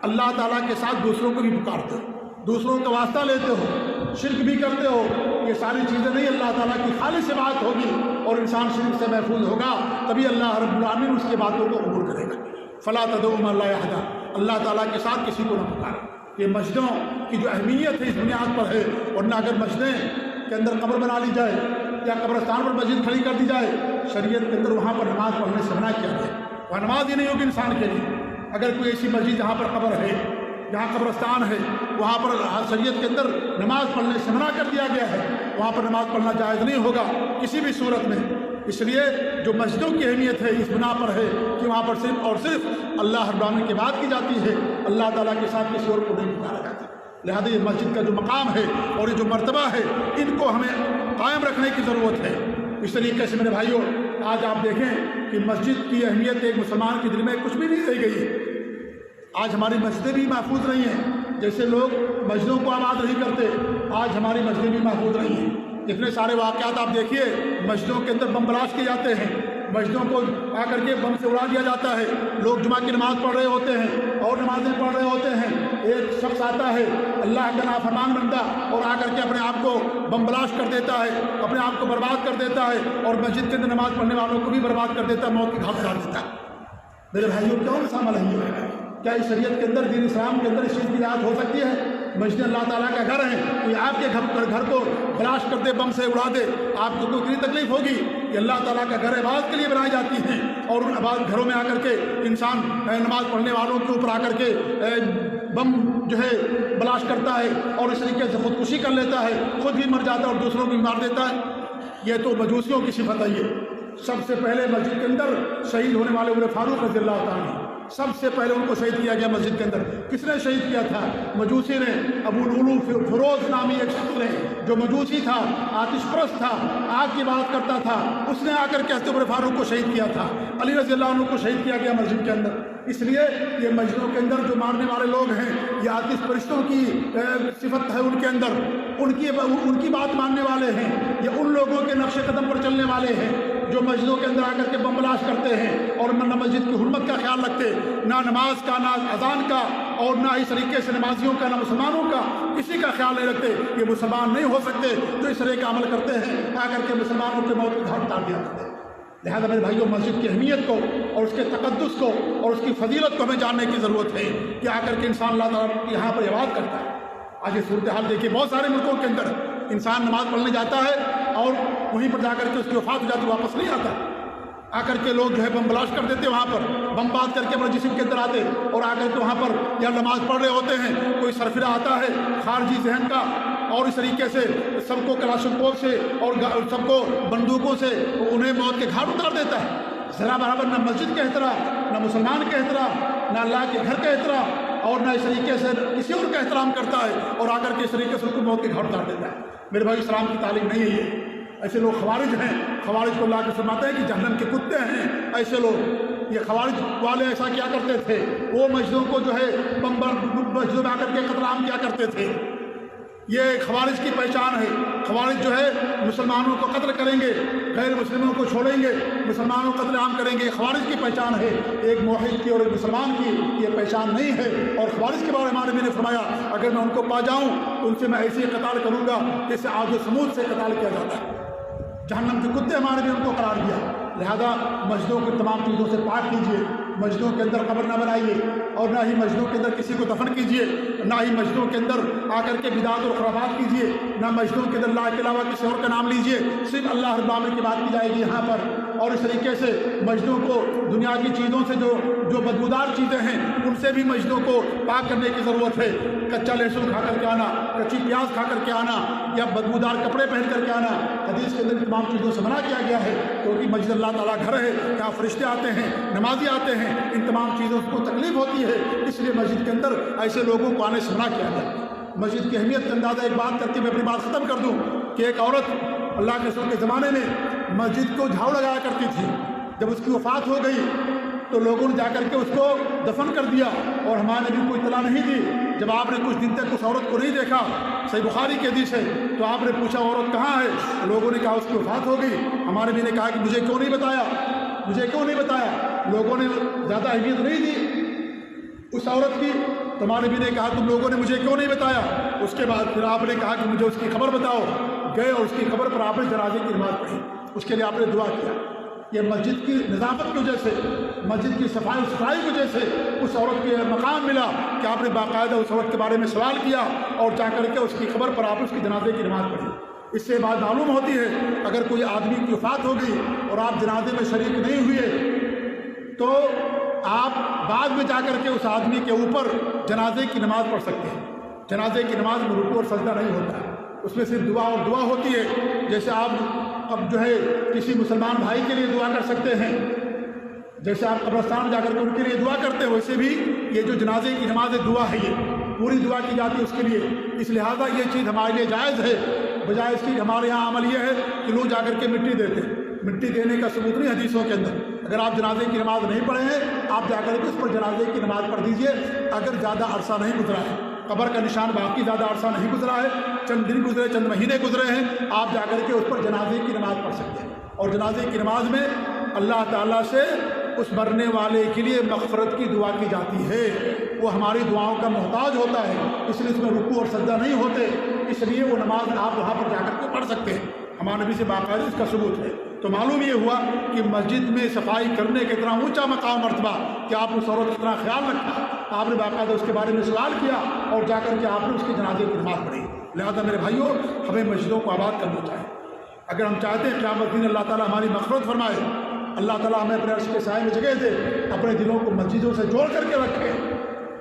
اللہ تعالیٰ کے ساتھ دوسروں کو بھی پکارتے ہو، دوسروں کا واسطہ لیتے ہو، شرک بھی کرتے ہو۔ یہ ساری چیزیں نہیں، اللہ تعالیٰ کی خالص بات ہوگی اور انسان شرک سے محفوظ ہوگا، تبھی اللہ رب العالمین اس کی باتوں کو قبول کرے گا۔ فلا تدعوا مع اللہ احدا، اللہ تعالیٰ کے ساتھ کسی کو نہ پکارو۔ یہ مسجدوں کی جو اہمیت ہے اس بنیاد پر ہے، ورنہ اگر مسجدیں کے اندر قبر بنا لی جائے یا قبرستان پر مسجد کھڑی کر دی جائے، شریعت کے اندر وہاں پر نماز پڑھنے سے منع کیا جائے، وہاں نماز ہی نہیں ہوگی انسان کے لیے۔ اگر کوئی ایسی مسجد جہاں پر قبر ہے، جہاں قبرستان ہے، وہاں پر شریعت کے اندر نماز پڑھنے سے منع کر دیا گیا ہے، وہاں پر نماز پڑھنا جائز نہیں ہوگا کسی بھی صورت میں۔ اس لیے جو مسجدوں کی اہمیت ہے اس بنا پر ہے کہ وہاں پر صرف اور صرف اللہ رب العالمین کی بات کی جاتی ہے، اللہ تعالیٰ کے ساتھ کسی اور کو نہیں پکارا جاتا۔ لہذا یہ مسجد کا جو مقام ہے اور یہ جو مرتبہ ہے، ان کو ہمیں قائم رکھنے کی ضرورت ہے۔ اس طریقے سے میرے بھائیوں، آج آپ دیکھیں کہ مسجد کی اہمیت ایک مسلمان کے دل میں کچھ بھی نہیں رہ گئی۔ آج ہماری مسجدیں بھی محفوظ نہیں ہیں، جیسے لوگ مسجدوں کو آباد نہیں کرتے، آج ہماری مسجدیں بھی محفوظ نہیں ہیں۔ اتنے سارے واقعات آپ دیکھیے، مسجدوں کے اندر بم بلاسٹ کیے جاتے ہیں، مسجدوں کو آ کر کے بم سے اڑا دیا جاتا ہے، لوگ جمعہ کی نماز پڑھ رہے ہوتے ہیں اور نمازیں پڑھ رہے ہوتے ہیں، ایک شخص آتا ہے اللہ کا نافرمان بندہ اور آ کر کے اپنے آپ کو بم بلاسٹ کر دیتا ہے، اپنے آپ کو برباد کر دیتا ہے اور مسجد کے اندر نماز پڑھنے والوں کو بھی برباد کر دیتا ہے، موت کی گھاٹ ڈال دیتا ہے۔ میرے بھائیوں کیوں ایسا عمل ہے؟ کیا اس شریعت کے اندر، دین اسلام کے اندر اس چیز کی رعایت ہو سکتی ہے؟ مسجد اللہ تعالیٰ کا گھر ہے، کوئی آپ کے گھر کو بلاسٹ کر دے، بم سے اڑا دے، آپ کو کتنی تکلیف ہوگی؟ کہ اللہ تعالیٰ کا گھر عبادت کے لیے بنائی جاتی ہیں اور ان عبادت گھروں میں آ کر کے انسان نماز پڑھنے والوں کے اوپر آ کر کے بم جو ہے بلاسٹ کرتا ہے اور اس طریقے سے خودکشی کر لیتا ہے، خود بھی مر جاتا ہے اور دوسروں کو بھی مار دیتا ہے۔ یہ تو مجوسیوں کی صفت ہے۔ یہ سب سے پہلے مسجد کے اندر شہید ہونے والے عمر فاروق رضی اللہ تعالیٰ، سب سے پہلے ان کو شہید کیا گیا مسجد کے اندر۔ کس نے شہید کیا تھا؟ مجوسی نے۔ ابو لولو فروز نامی ایک شخص نے جو مجوسی تھا، آتش پرست تھا، آگ کی بات کرتا تھا، اس نے آ کر کے حضرت عمر فاروق کو شہید کیا تھا۔ علی رضی اللہ عنہ کو شہید کیا گیا مسجد کے اندر۔ اس لیے یہ مسجدوں کے اندر جو مارنے والے لوگ ہیں، یہ آتش پرستوں کی صفت ہے ان کے اندر، ان کی بات ماننے والے ہیں، یہ ان لوگوں کے نقش قدم پر چلنے والے ہیں جو مسجدوں کے اندر آ کر کے بم بلاسٹ کرتے ہیں اور نہ مسجد کی حرمت کا خیال رکھتے، نہ نماز کا، نہ اذان کا، اور نہ اس طریقے سے نمازیوں کا، نہ مسلمانوں کا، کسی کا خیال نہیں رکھتے۔ یہ مسلمان نہیں ہو سکتے جو اس طرح کا عمل کرتے ہیں، آ کر کے مسلمانوں کے موت کی گھاٹ ڈال دیا کرتے ہیں۔ لہذا میرے بھائیوں، مسجد کی اہمیت کو اور اس کے تقدس کو اور اس کی فضیلت کو ہمیں جاننے کی ضرورت ہے کہ آ کر کے انسان اللہ تعالیٰ یہاں پر عبادت کرتا ہے۔ آج یہ صورتحال دیکھیے، بہت سارے ملکوں کے اندر انسان نماز پڑھنے جاتا ہے اور وہیں پر جا کر کے اس کی وفات ہو جاتی، واپس نہیں آتا۔ آ کر کے لوگ جو ہے بم بلاسٹ کر دیتے، وہاں پر بم بات کر کے اپنے جسم کے اندر آتے اور آ کر کے وہاں پر یا نماز پڑھ رہے ہوتے ہیں، کوئی سرفراہ آتا ہے خارجی ذہن کا اور اس طریقے سے سب کو کلاشنکوف سے اور سب کو بندوقوں سے انہیں موت کے گھاٹ اتار دیتا ہے۔ ذرا برابر نہ مسجد کا احترام، نہ مسلمان کا احترام، نہ اللہ کے گھر کا احترام اور نہ اس طریقے سے کسی اور کا احترام کرتا ہے اور آ کر کے اس طریقے سے ان کو موت کے گھاٹ اتار دیتا ہے۔ میرے بھائی، اسلام کی تعلیم نہیں ہے یہ۔ ایسے لوگ خوارج ہیں، خوارج کو اللہ کے فرماتے ہیں کہ جہنم کے کتے ہیں ایسے لوگ۔ یہ خوارج والے ایسا کیا کرتے تھے، وہ مسجدوں کو جو ہے مسجدوں میں آ کر کے قتل عام کیا کرتے تھے۔ یہ خوارج کی پہچان ہے۔ خوارج جو ہے مسلمانوں کو قتل کریں گے، غیر مسلموں کو چھوڑیں گے، مسلمانوں کو قتل عام کریں گے۔ خوارج کی پہچان ہے، ایک موحد کی اور ایک مسلمان کی یہ پہچان نہیں ہے۔ اور خوارج کے بارے میں ہمارے نبی نے فرمایا، اگر میں ان کو پا جاؤں تو ان سے میں ایسی قتال کروں گا جیسے عاد و ثمود سے قتال کیا جاتا ہے۔ جہنم کے کتے ہمارے بھی ان کو قرار دیا۔ لہذا مسجدوں کو تمام چیزوں سے پاک کیجیے، مسجدوں کے اندر قبر نہ بنائیے، اور نہ ہی مسجدوں کے اندر کسی کو دفن کیجیے، نہ ہی مسجدوں کے اندر آ کر کے بدعات اور خرابات کیجیے، نہ مسجدوں کے اندر اللہ کے علاوہ کسی اور کا نام لیجیے، صرف اللہ رب العالمین کی بات کی جائے گی یہاں پر۔ اور اس طریقے سے مسجدوں کو دنیا کی چیزوں سے جو بدبودار چیزیں ہیں ان سے بھی مسجدوں کو پاک کرنے کی ضرورت ہے۔ کچا لہسن کھا کر کے آنا، کچی پیاز کھا کر کے آنا، یا بدبودار کپڑے پہن کر کے آنا حدیث کے اندر تمام چیزوں سے منع کیا گیا ہے، کیونکہ مسجد اللہ تعالیٰ گھر ہے، یہاں فرشتے آتے ہیں، نمازی آتے ہیں، ان تمام چیزوں کو تکلیف ہوتی ہے، اس لیے مسجد کے اندر ایسے لوگوں کو آنے سے منع کیا گیا۔ مسجد کی اہمیت کا اندازہ ایک بات کرتے میں اپنی بات ختم کر دوں کہ ایک عورت اللہ کے رسول کے زمانے میں مسجد کو جھاڑو لگایا کرتی تھی۔ جب اس کی وفات ہو گئی تو لوگوں نے جا کر کے اس کو دفن کر دیا، اور ہمارے بھی کوئی اطلاع نہیں دی۔ جب آپ نے کچھ دن تک اس عورت کو نہیں دیکھا، صحیح بخاری کی حدیث ہے، تو آپ نے پوچھا عورت کہاں ہے؟ لوگوں نے کہا اس کی وفات ہو گئی۔ ہمارے بھی نے کہا کہ مجھے کیوں نہیں بتایا، مجھے کیوں نہیں بتایا؟ لوگوں نے زیادہ اہمیت نہیں دی اس عورت کی، تو ہمارے بھی نے کہا تم لوگوں نے مجھے کیوں نہیں بتایا؟ اس کے بعد پھر آپ نے کہا کہ مجھے اس کی خبر بتاؤ، گئے اور اس کی خبر پر آپ نے جنازے کی نماز پڑھی، اس کے لیے آپ نے دعا کیا۔ یہ مسجد کی نظافت کی وجہ سے، مسجد کی صفائی ستھرائی کی وجہ سے اس عورت کو یہ مقام ملا کہ آپ نے باقاعدہ اس عورت کے بارے میں سوال کیا، اور جا کر کے اس کی خبر پر آپ اس کی جنازے کی نماز پڑھی۔ اس سے بات معلوم ہوتی ہے اگر کوئی آدمی کی وفات ہو گئی اور آپ جنازے میں شریک نہیں ہوئے تو آپ بعد میں جا کر کے اس آدمی کے اوپر جنازے کی نماز پڑھ سکتے ہیں۔ جنازے کی نماز میں رکوع اور سجدہ نہیں ہوتا ہے، اس میں صرف دعا اور دعا ہوتی ہے۔ جیسے آپ اب کسی مسلمان بھائی کے لیے دعا کر سکتے ہیں، جیسے آپ قبرستان جا کر کے ان کے لیے دعا کرتے ہیں، ویسے بھی یہ جو جنازے کی نماز دعا ہے، یہ پوری دعا کی جاتی ہے اس کے لیے۔ اس لہٰذا یہ چیز ہمارے لیے جائز ہے، بجائے اس کی ہمارے یہاں عمل یہ ہے کہ لوگ جا کر کے مٹی دیتے ہیں۔ مٹی دینے کا ثبوت نہیں حدیثوں کے اندر۔ اگر آپ جنازے کی نماز نہیں پڑھے ہیں، آپ جا کر کے اس پر جنازے کی نماز پڑھ دیجئے، اگر زیادہ عرصہ نہیں گزرا ہے، قبر کا نشان باقی زیادہ عرصہ نہیں گزرا ہے، چند دن گزرے، چند مہینے گزرے ہیں، آپ جا کر کے اس پر جنازے کی نماز پڑھ سکتے ہیں۔ اور جنازے کی نماز میں اللہ تعالیٰ سے اس مرنے والے کے لیے مغفرت کی دعا کی جاتی ہے، وہ ہماری دعاؤں کا محتاج ہوتا ہے، اس لیے اس میں رکوع اور سجدہ نہیں ہوتے، اس لیے وہ نماز آپ وہاں پر جا کر کے پڑھ سکتے ہیں۔ ہمارے نبی سے باقاعدہ اس کا ثبوت ہے۔ تو معلوم یہ ہوا کہ مسجد میں صفائی کرنے کا اتنا اونچا مقام مرتبہ کہ آپ اس عورت کا اتنا خیال رکھا، آپ نے باقاعدہ اس کے بارے میں سوال کیا اور جا کر کے آپ نے اس کے جنازے کی نماز پڑھی۔ لہذا میرے بھائیوں، ہمیں مسجدوں کو آباد کرنا چاہیے۔ اگر ہم چاہتے ہیں قیامت دن اللہ تعالیٰ ہماری مغفرت فرمائے، اللہ تعالیٰ ہمیں اپنے عرش کے سائے میں جگہ دے، اپنے دلوں کو مسجدوں سے جوڑ کر کے رکھے،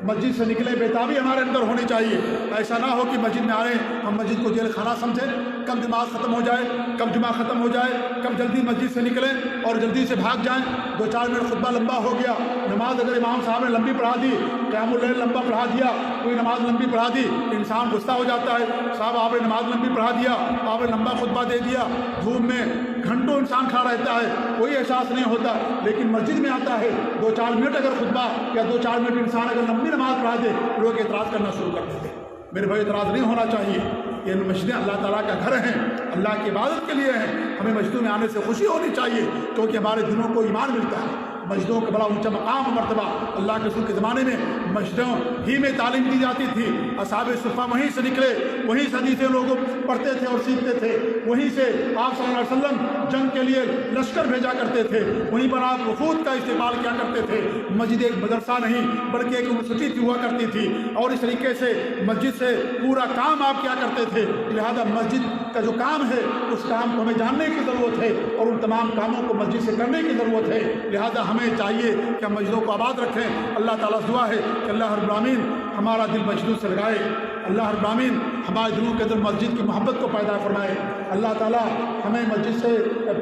مسجد سے نکلے بیتابی ہمارے اندر ہونی چاہیے۔ ایسا نہ ہو کہ مسجد میں آئیں ہم مسجد کو جیل خانہ سمجھیں، کب نماز ختم ہو جائے، کب جمعہ ختم ہو جائے، کب جلدی مسجد سے نکلیں اور جلدی سے بھاگ جائیں۔ 2-4 منٹ خطبہ لمبا ہو گیا، نماز اگر امام صاحب نے لمبی پڑھا دی، قیام اللیل لمبا پڑھا دیا، کوئی نماز لمبی پڑھا دی، انسان غصہ ہو جاتا ہے، صاحب آپ نے نماز لمبی پڑھا دیا، آپ نے لمبا خطبہ دے دیا، دھوپ میں گھنٹوں انسان کھڑا رہتا ہے، کوئی احساس نہیں ہوتا۔ لیکن مسجد میں آتا ہے 2-4 منٹ اگر خطبہ یا 2-4 منٹ انسان اگر لمبی نماز پڑھا دے، لوگ اعتراض کرنا شروع کر دیتے ہیں۔ میرے بھائی، اعتراض نہیں ہونا چاہیے، یہ مسجدیں اللہ تعالیٰ کا گھر ہیں، اللہ کی عبادت کے لیے ہیں، ہمیں مسجدوں میں آنے سے خوشی ہونی چاہیے کیونکہ ہمارے دلوں کو ایمان ملتا ہے۔ مسجدوں کا بڑا اونچا مقام و مرتبہ، اللہ کے رسول کے زمانے میں مسجدوں ہی میں تعلیم دی جاتی تھی، اصحاب صفہ وہیں سے نکلے، وہیں سے حدیثیں لوگ پڑھتے تھے اور سیکھتے تھے، وہیں سے آپ صلی اللہ علیہ وسلم جنگ کے لیے لشکر بھیجا کرتے تھے، وہیں پر آپ وفود کا استعمال کیا کرتے تھے۔ مسجد ایک مدرسہ نہیں بلکہ ایک یونیورسٹی ہوا کرتی تھی، اور اس طریقے سے مسجد سے پورا کام آپ کیا کرتے تھے۔ لہذا مسجد کا جو کام ہے اس کام کو ہمیں جاننے کی ضرورت ہے اور ان تمام کاموں کو مسجد سے کرنے کی ضرورت ہے۔ لہذا ہمیں چاہیے کہ ہم مسجدوں کو آباد رکھیں۔ اللہ تعالیٰ سے دعا ہے کہ اللہ رب العالمین ہمارا دل مسجدوں سے لگائے، اللہ رب العالمین ہمارے دلوں کے اندر مسجد کی محبت کو پیدا فرمائے، اللہ تعالیٰ ہمیں مسجد سے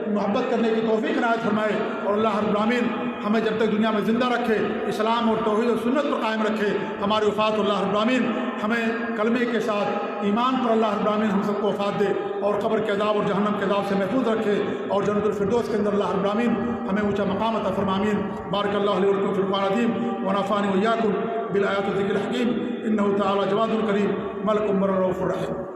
محبت کرنے کی توفیق عنایت فرمائے، اور اللہ رب العالمین ہمیں جب تک دنیا میں زندہ رکھے اسلام اور توحید اور سنت پر قائم رکھے، ہماری وفات اللہ رب العالمین ہمیں کلمے کے ساتھ ایمان پر اللہ رب العالمین ہم سب کو وفات دے، اور قبر کے عذاب اور جہنم کے عذاب سے محفوظ رکھے، اور جنت الفردوس کے اندر اللہ رب العالمین ہمیں اونچا مقام عطا فرمائے۔ آمین۔ بارک اللہ علیہ ولکم فی القرآن العظیم ونفعنی وإیاکم بالآیات الذکر الحکیم، انہ تعالی جواد الکریم ملک رؤوف الرحیم۔